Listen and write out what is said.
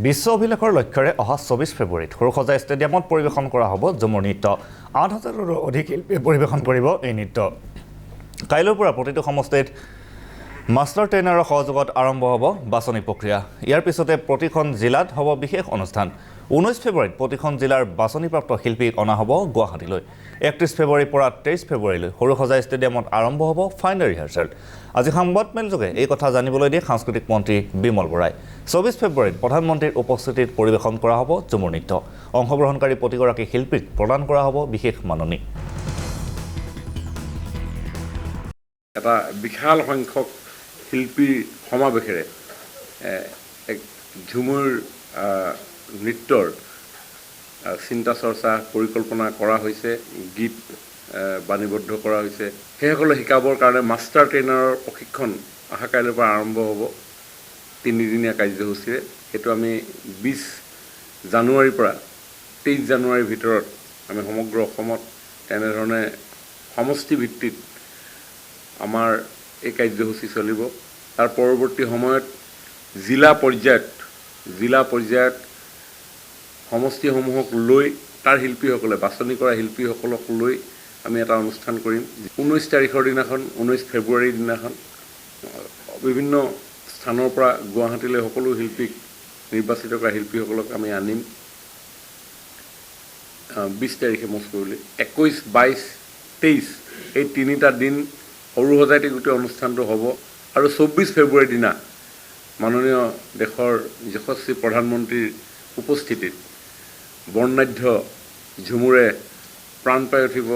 বিশ্ব অভিলেখৰ লক্ষ্যৰে অহা ২৪ ফেব্ৰুৱাৰীত সৰুসজাই ষ্টেডিয়ামত পৰিৱেশন কৰা হ'ব ঝুমুৰ নৃত্য। ৮,০০০ৰো অধিক শিল্পীয়ে পৰিৱেশন কৰিব এই নৃত্য। কাইলৈৰ পৰা প্ৰতিটো সমষ্টিত মাষ্টাৰ ট্ৰেইনাৰৰ সহযোগত আৰম্ভ হ'ব বাছনি প্ৰক্ৰিয়া। ইয়াৰ পিছতে প্ৰতিখন জিলাত হ'ব বিশেষ অনুষ্ঠান। ১৯ ফেব্ৰুৱাৰীত প্ৰতিখন জিলাৰ বাছনিপ্ৰাপ্ত শিল্পীক অনা হ'ব গুৱাহাটীলৈ। ৩১ ফেব্ৰুৱাৰীৰ পৰা ২৩ ফেব্ৰুৱাৰীলৈ সৰুসজাই ষ্টেডিয়ামত আৰম্ভ হ'ব ফাইনেল ৰিহাৰ্চেল। আজি সংবাদমেলযোগে এই কথা জানিবলৈ দিয়ে সাংস্কৃতিক মন্ত্ৰী বিমল বৰাই। ২৪ ফেব্ৰুৱাৰীত প্ৰধানমন্ত্ৰীৰ উপস্থিতিত পৰিৱেশন কৰা হ'ব ঝুমুৰ নৃত্য। অংশগ্ৰহণকাৰী প্ৰতিগৰাকী শিল্পীক প্ৰদান কৰা হ'ব বিশেষ মাননি। এটা বিশাল সংখ্যক শিল্পীৰ সমাৱেশেৰে এক ঝুমুৰ নৃত্যৰ চিন্তা চৰ্চা পৰিকল্পনা কৰা হৈছে, গীত বাণীবদ্ধ কৰা হৈছে। সেইসকলে শিকাবৰ কাৰণে মাষ্টাৰ ট্ৰেইনাৰৰ প্ৰশিক্ষণ অহা কাইলৈৰ পৰা আৰম্ভ হ'ব ৩দিনীয়া কাৰ্যসূচীৰে। সেইটো আমি ২০ জানুৱাৰীৰ পৰা ২৩ জানুৱাৰীৰ ভিতৰত আমি সমগ্ৰ অসমত তেনেধৰণে সমষ্টিভিত্তিত আমাৰ এই কাৰ্যসূচী চলিব। তাৰ পৰৱৰ্তী সময়ত জিলা পৰ্যায়ত সমষ্টিসমূহক লৈ তাৰ শিল্পীসকলে বাছনি কৰা শিল্পীসকলক লৈ আমি এটা অনুষ্ঠান কৰিম। ১৯ তাৰিখৰ দিনাখন ১৯ ফেব্ৰুৱাৰীৰ দিনাখন বিভিন্ন স্থানৰ পৰা গুৱাহাটীলৈ সকলো শিল্পীক নিৰ্বাচিত কৰা শিল্পীসকলক আমি আনিম। ২০ তাৰিখে মস্কোলৈ ২১, ২২, ২৩ এই তিনিটা দিন সৰুসজাইতে গোটেই অনুষ্ঠানটো হ'ব। আৰু ২৪ ফেব্ৰুৱাৰীৰ দিনা মাননীয় দেশৰ যশস্বী প্ৰধানমন্ত্ৰীৰ উপস্থিতিত বৰ্ণাঢ্য ঝুমুৰে প্ৰাণ পাই উঠিব